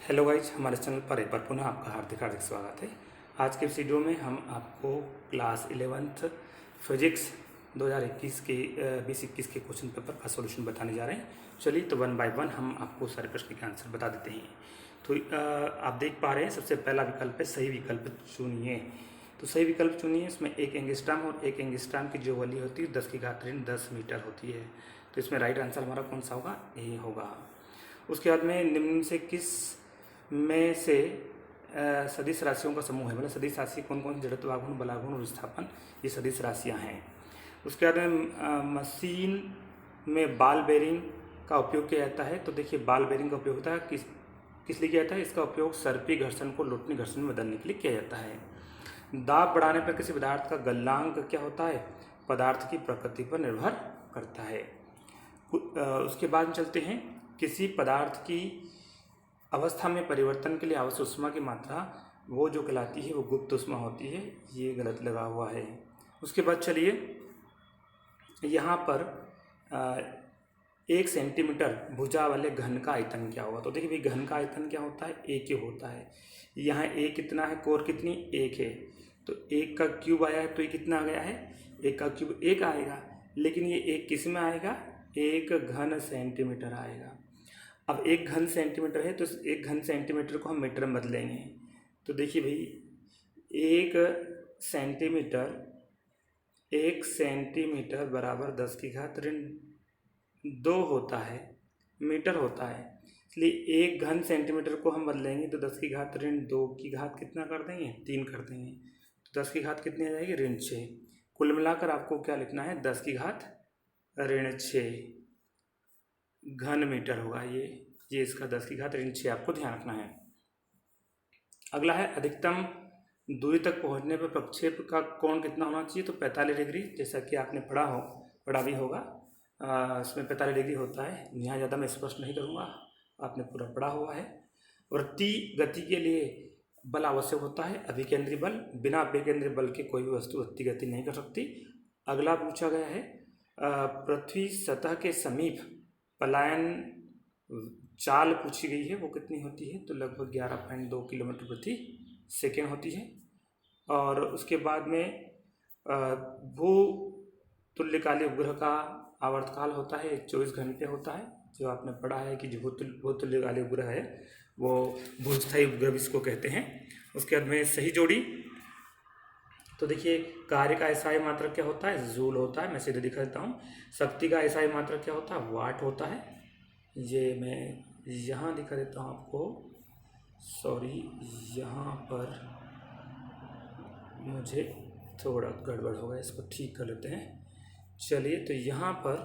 Hello guys, हमारे channel पर एक बार पुनः आपका हार्दिक हार्दिक स्वागत है। आज के इस वीडियो में हम आपको क्लास 11th फिजिक्स 2021 के 2021 के क्वेश्चन पेपर का सॉल्यूशन बताने जा रहे हैं। चलिए तो वन बाय वन हम आपको सारे प्रश्न के आंसर बता देते हैं। तो आप देख पा रहे हैं, सबसे पहला विकल्प है सही विकल्प चुनिए। तो सही विकल्प चुनिए, इसमें एक एंगस्ट्राम और एक एंगस्ट्राम की जो वैल्यू होती है 10⁻10 मीटर होती है। तो इसमें राइट आंसर हमारा कौन सा होगा? ए होगा। उसके बाद में निम्न से किस में से सदिश राशियों का समूह है, मतलब सदिश राशि कौन कौन सी? जड़त्व, आघूर्ण, बलाघूर्ण और विस्थापन, ये सदिश राशियां हैं। उसके बाद में मशीन में बॉल बेरिंग का उपयोग किया जाता है। तो देखिए, बॉल बेरिंग का उपयोग होता है किस लिए किया जाता है? इसका उपयोग सर्पी घर्षण को लुटनी घर्षण में बदलने के लिए किया जाता है। दाब बढ़ाने पर किसी पदार्थ का गलनांक क्या होता है? पदार्थ की प्रकृति पर निर्भर करता है। उसके बाद चलते हैं, किसी पदार्थ की अवस्था में परिवर्तन के लिए आवश्यक ऊष्मा की मात्रा वो जो कहलाती है वो गुप्त ऊष्मा होती है। ये गलत लगा हुआ है। उसके बाद चलिए, यहाँ पर 1 सेंटीमीटर भुजा वाले घन का आयतन क्या होगा? तो देखिए भाई, घन का आयतन क्या होता है? एक ही होता है। यहाँ ए कितना है, कोर कितनी? एक है। तो एक का क्यूब आया है, तो ये कितना आ गया है? एक का क्यूब एक आएगा। लेकिन ये एक किस में आएगा? एक घन सेंटीमीटर आएगा। अब एक घन सेंटीमीटर है, तो एक घन सेंटीमीटर को हम मीटर में बदलेंगे। तो देखिए भाई, एक सेंटीमीटर बराबर 10⁻2 होता है, मीटर होता है। इसलिए एक घन सेंटीमीटर को हम बदलेंगे तो 10⁻2 की घात कितना कर देंगे? 3 कर देंगे। तो 10 की घात कितनी आ जाएगी? ऋण 6। कुल मिलाकर आपको क्या लिखना है? 10⁻6 घन मीटर होगा। ये इसका 10⁻6 आपको ध्यान रखना है। अगला है, अधिकतम दूरी तक पहुंचने पर प्रक्षेप का कोण कितना होना चाहिए? तो 45 डिग्री, जैसा कि आपने पढ़ा भी होगा। इसमें 45 डिग्री होता है। यहाँ ज़्यादा मैं स्पष्ट नहीं करूँगा, आपने पूरा पढ़ा हुआ है। वृत्ति गति के लिए बल आवश्यक होता है, अभिकेंद्री बल। बिना अभिकेंद्री बल के कोई भी वस्तु वृत्ति गति नहीं कर सकती। अगला पूछा गया है, पृथ्वी सतह के समीप पलायन चाल पूछी गई है, वो कितनी होती है? तो लगभग 11.2 किलोमीटर प्रति सेकेंड होती है। और उसके बाद में भू तुल्यकालीन उपग्रह का आवर्तकाल होता है 24 घंटे होता है। जो आपने पढ़ा है कि जो भूतुल्यकालीन उपग्रह है वो भूस्थायी उपग्रह इसको कहते हैं। उसके बाद में सही जोड़ी, तो देखिए, कार्य का एसआई मात्रक क्या होता है? जूल होता है। मैं सीधे दिखा देता हूँ। शक्ति का एसआई मात्रक क्या होता है? वाट होता है। ये मैं यहाँ दिखा देता हूँ आपको। सॉरी, यहाँ पर मुझे थोड़ा गड़बड़ हो गया, इसको ठीक कर लेते हैं। चलिए, तो यहाँ पर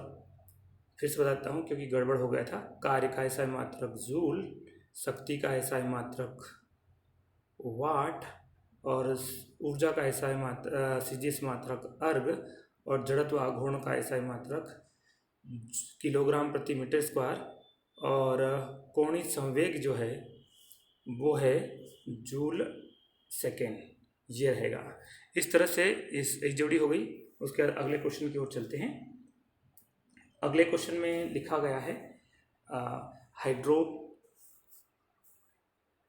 फिर से बताता हूँ क्योंकि गड़बड़ हो गया था। कार्य का एसआई मात्रक जूल, शक्ति का एसआई मात्रक वाट, और ऊर्जा का एसआई सीजीएस मात्रक अर्ग, और जड़त्व आघूर्ण का एसआई मात्रक किलोग्राम प्रति मीटर स्क्वायर, और कोणीय संवेग जो है वो है जूल सेकेंड। ये रहेगा। इस तरह से एक जोड़ी हो गई। उसके बाद अगले क्वेश्चन की ओर चलते हैं। अगले क्वेश्चन में लिखा गया है,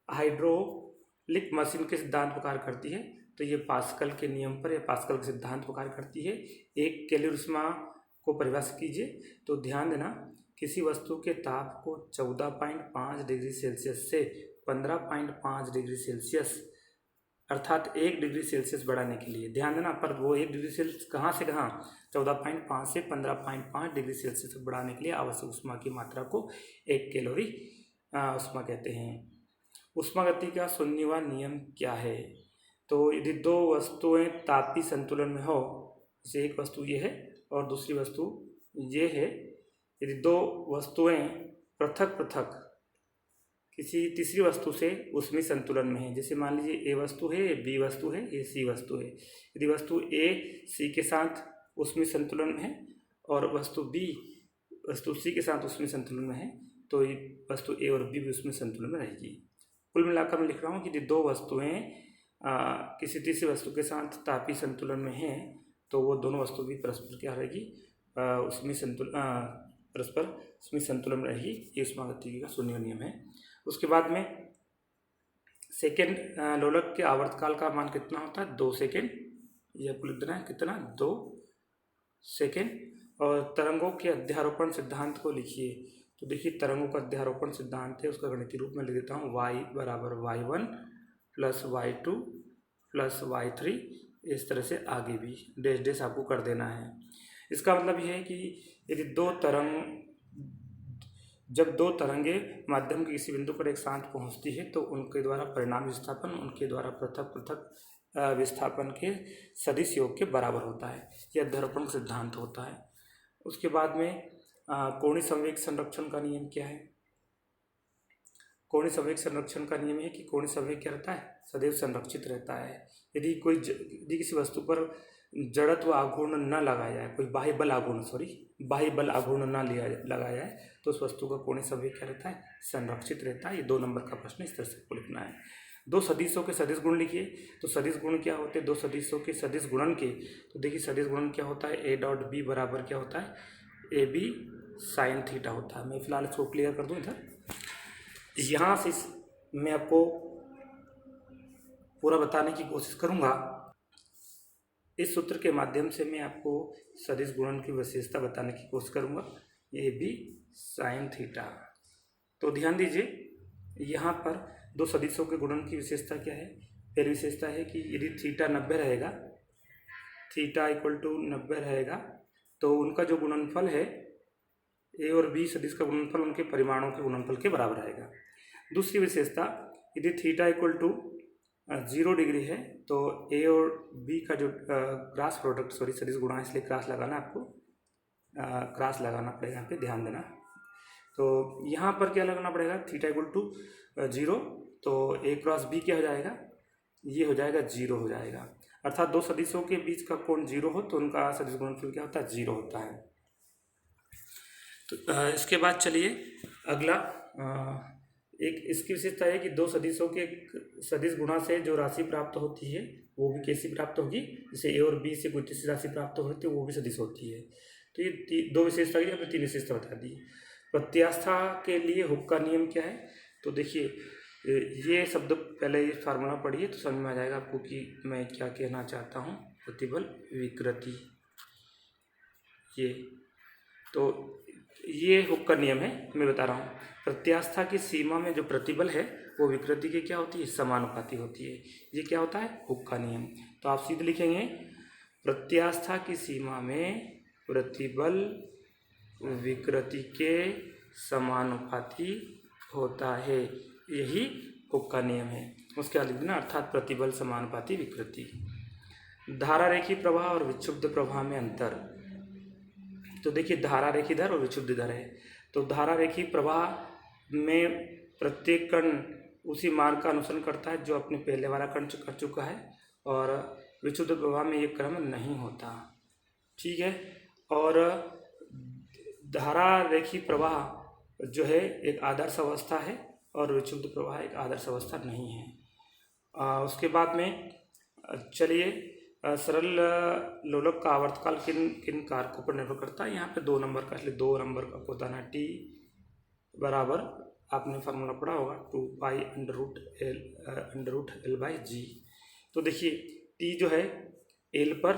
हाइड्रोलिक मशीन के सिद्धांत पर कार्य करती है। तो ये पास्कल के नियम पर या पास्कल के सिद्धांत पर कार्य करती है। एक कैलोरी ऊष्मा को परिभाषित कीजिए। तो ध्यान देना, किसी वस्तु के ताप को 14.5 डिग्री सेल्सियस से 15.5 डिग्री सेल्सियस अर्थात 1 डिग्री सेल्सियस बढ़ाने के लिए, ध्यान देना, पर वो 1 डिग्री सेल्सियस कहाँ से कहाँ? 14.5 से 15.5 डिग्री सेल्सियस बढ़ाने के लिए आवश्यक ऊष्मा की मात्रा को 1 कैलोरी ऊष्मा कहते हैं। ऊष्मागति का शून्यवां नियम क्या है? तो यदि दो वस्तुएं तापीय संतुलन में हो, जैसे एक वस्तु ये है और दूसरी वस्तु ये है, यदि दो वस्तुएं पृथक पृथक किसी तीसरी वस्तु से ऊष्मीय संतुलन में है, जैसे मान लीजिए ए वस्तु है, ये बी वस्तु है, ये सी वस्तु है। यदि वस्तु ए सी के साथ ऊष्मीय संतुलन में है और वस्तु बी वस्तु सी के साथ ऊष्मीय संतुलन में है, तो ये वस्तु ए और बी भी ऊष्मीय संतुलन में रहेगी। कुल मिलाकर मैं लिख रहा हूँ कि यदि दो वस्तुएं किसी तीसरी वस्तु के साथ तापीय संतुलन में हैं, तो वो दोनों वस्तु भी परस्पर क्या रहेगी? परस्पर ऊष्मीय संतुलन में रहेगी। ये ऊष्मागतिकी का शून्य नियम है। उसके बाद में सेकेंड लोलक के आवर्तकाल का मान कितना होता है? 2 सेकेंड। ये आपको लिख देना है कितना? 2 सेकेंड। और तरंगों के अध्यारोपण सिद्धांत को लिखिए। तो देखिए तरंगों का अध्यारोपण सिद्धांत है, उसका गणितीय रूप में लिख देता हूँ। y बराबर y1 plus y2 plus y3, इस तरह से आगे भी डैश डैश आपको कर देना है। इसका मतलब यह है कि यदि जब दो तरंगे माध्यम के किसी बिंदु पर एक साथ पहुंचती है तो उनके द्वारा परिणामी विस्थापन उनके द्वारा पृथक पृथक विस्थापन के सदिश योग के बराबर होता है। यह अध्यारोपण का सिद्धांत होता है। उसके बाद में कोणीय संवेग संरक्षण का नियम क्या है? कोणीय संवेग संरक्षण का नियम है कि कोणीय संवेग क्या रहता है? सदैव संरक्षित रहता है। यदि किसी वस्तु पर जड़त्व आघूर्ण न लगाया जाए, कोई बाह्य बल आघूर्ण न लगाया जाए तो उस वस्तु का कोणीय संवेग क्या रहता है? संरक्षित रहता है। ये 2 नंबर का प्रश्न इस तरह से आपको लिखना है। 2 सदिशों के सदिश गुण लिखिए। तो सदिश गुण क्या होते हैं? 2 सदिशों के सदिश गुणन के, तो देखिए सदिश गुणन क्या होता है? a डॉट b बराबर क्या होता है? ab साइन थीटा होता है। मैं फिलहाल इसको क्लियर कर दूं इधर। यहाँ से मैं आपको पूरा बताने की कोशिश करूँगा। इस सूत्र के माध्यम से मैं आपको सदिश गुणन की विशेषता बताने की कोशिश करूँगा। A B sine theta. तो ध्यान दीजिए यहाँ पर 2 सदिशों के गुणन की विशेषता क्या है? पहली विशेषता है कि यदि थीटा 90 रहेगा, थीटा इक्वल टू 90 रहेगा तो उनका जो गुणनफल है ए और बी सदिश का गुणनफल उनके परिमाणों के गुणनफल के बराबर आएगा। दूसरी विशेषता, यदि थीटा इक्वल टू 0 डिग्री है तो ए और बी का जो क्रॉस प्रोडक्ट, सदिश गुणा है इसलिए क्रॉस लगाना आपको, क्रॉस लगाना पड़ेगा, यहाँ पे ध्यान देना। तो यहाँ पर क्या लगाना पड़ेगा? थीटा इक्वल टू 0 तो ए क्रॉस बी क्या हो जाएगा? ये हो जाएगा 0 हो जाएगा। अर्थात 2 सदिशों के बीच का कोण 0 हो तो उनका सदिश गुणनफल क्या होता है? 0 होता है। तो इसके बाद चलिए अगला, एक इसकी विशेषता है कि 2 सदिशों के सदिश गुणा से जो राशि प्राप्त होती है वो भी कैसी प्राप्त होगी? जैसे ए और बी से कोई तीसरी राशि प्राप्त होती है वो भी सदिश होती है। तो ये 2 विशेषता की हमने 3 विशेषता बता दी। प्रत्यास्था के लिए हुक का नियम क्या है? तो देखिए ये शब्द पहले ये फार्मूला पढ़िए तो समझ में आ जाएगा आपको कि मैं क्या कहना चाहता हूँ। प्रतिबल विकृति, ये तो ये हुक का नियम है, मैं बता रहा हूँ। प्रत्यास्था की सीमा में जो प्रतिबल है वो विकृति के क्या होती है? समानुपाती होती है। ये क्या होता है? हुक का नियम। तो आप सीधे लिखेंगे प्रत्यास्था की सीमा में प्रतिबल विकृति के समानुपाती होता है, यही हुक का नियम है। उसके बाद लिख देना अर्थात प्रतिबल समानुपाती विकृति। धारा रेखी प्रवाह और विक्षुब्ध प्रवाह में अंतर। तो देखिए धारा रेखी दर और विक्षुब्ध दर है। तो धारा रेखी प्रवाह में प्रत्येक कण उसी मार्ग का अनुसरण करता है जो अपने पहले वाला कण कर चुका है, और विक्षुब्ध प्रवाह में ये क्रम नहीं होता। ठीक है। और धारा रेखी प्रवाह जो है एक आदर्श अवस्था है और विक्षुब्ध प्रवाह एक आदर्श अवस्था नहीं है। उसके बाद में चलिए सरल लोलक का आवर्तकाल किन किन कारकों पर निर्भर करता है? यहाँ पे 2 नंबर का, इसलिए 2 नंबर का बताना। टी बराबर आपने फार्मूला पढ़ा होगा 2 pi under root l by g. तो देखिए टी जो है एल पर,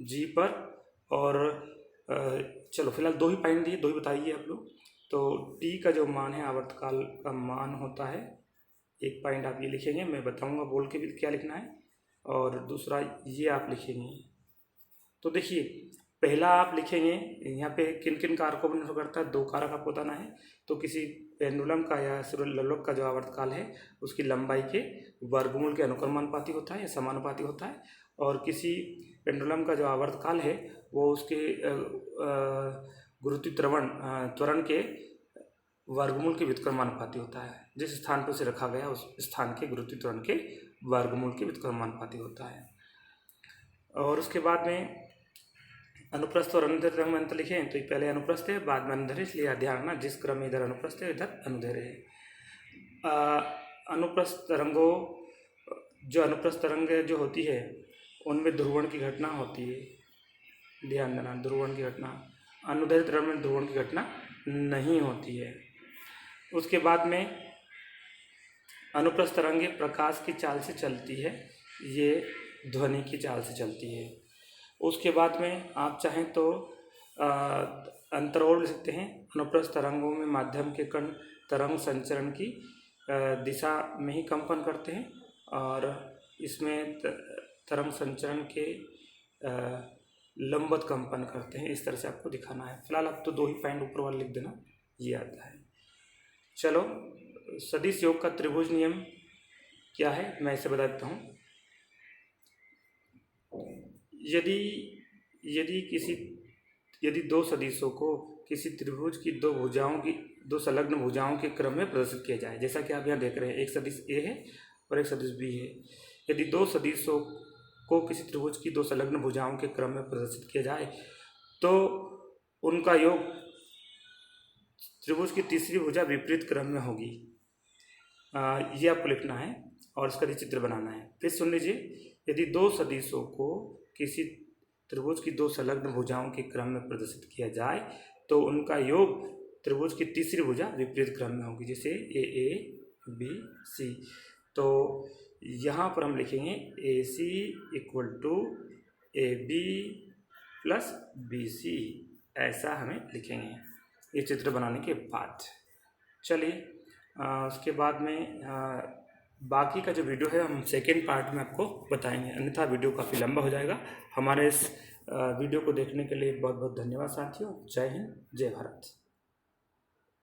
जी पर, और चलो फिलहाल 2 ही पॉइंट दिए, 2 ही बताइए आप लोग। तो टी का जो मान है आवर्तकाल का मान होता है, एक पॉइंट आप ये लिखेंगे, मैं बताऊंगा बोल के भी क्या लिखना है, और दूसरा ये आप लिखेंगे। तो देखिए पहला आप लिखेंगे यहाँ पे किन किन कारकों पर निर्भर करता है? 2 कारक आपको बताना है। तो किसी पेंडुलम का या लोलक का जो आवर्तकाल है उसकी लंबाई के वर्गमूल के अनुक्रमानुपाती होता है या समानुपाती होता है, और किसी पेंडुलम का जो आवर्तकाल है वो उसके गुरुत्वीय त्वरण के वर्गमूल के व्युत्क्रमानुपाती होता है। जिस स्थान पर उसे रखा गया उस स्थान के गुरुत्वीय त्वरण के वर्गमूल के व्युत्क्रमानुपाती होता है। और उसके बाद में अनुप्रस्थ और अनुदैर्ध्य तरंग में अंतर लिखें। तो पहले अनुप्रस्थ है बाद में अनुदैर्ध्य, इसलिए ध्यान रखना जिस क्रम में इधर अनुप्रस्थ है इधर अनुदैर्ध्य है। अनुप्रस्थ तरंगों, जो अनुप्रस्थ तरंग जो होती है उनमें ध्रुवण की घटना होती है, ध्यान देना ध्रुवण की घटना। अनुदैर्ध्य तरंग में ध्रुवण की घटना नहीं होती है। उसके बाद में अनुप्रस्थ तरंगे प्रकाश की चाल से चलती है, ये ध्वनि की चाल से चलती है। उसके बाद में आप चाहें तो अंतर और ले सकते हैं। अनुप्रस्थ तरंगों में माध्यम के कण तरंग संचरण की दिशा में ही कंपन करते हैं और इसमें तरंग संचरण के लंबवत कंपन करते हैं। इस तरह से आपको दिखाना है। फिलहाल आप तो 2 ही पॉइंट ऊपर वाला लिख देना, ये आता है। चलो, सदिश योग का त्रिभुज नियम क्या है मैं इसे बता देता हूँ। यदि 2 सदिशों को किसी त्रिभुज की 2 भुजाओं की 2 संलग्न भुजाओं के क्रम में प्रदर्शित किया जाए, जैसा कि आप यहाँ देख रहे हैं, एक सदिश ए है और एक सदिश बी है। यदि 2 सदिशों को किसी त्रिभुज की 2 संलग्न भुजाओं के क्रम में प्रदर्शित किया जाए तो उनका योग त्रिभुज की तीसरी भुजा विपरीत क्रम में होगी। ये आपको लिखना है और इसका चित्र बनाना है। फिर सुन लीजिए, यदि 2 सदिशों को किसी त्रिभुज की 2 संलग्न भुजाओं के क्रम में प्रदर्शित किया जाए तो उनका योग त्रिभुज की तीसरी भुजा विपरीत क्रम में होगी, जैसे ए बी सी। तो यहाँ पर हम लिखेंगे A C equal to A B plus B C, ऐसा हमें लिखेंगे ये चित्र बनाने के बाद। चलिए, उसके बाद में बाकी का जो वीडियो है हम सेकेंड पार्ट में आपको बताएंगे, अन्यथा वीडियो काफ़ी लंबा हो जाएगा। हमारे इस वीडियो को देखने के लिए बहुत बहुत धन्यवाद साथियों। जय हिंद, जय भारत।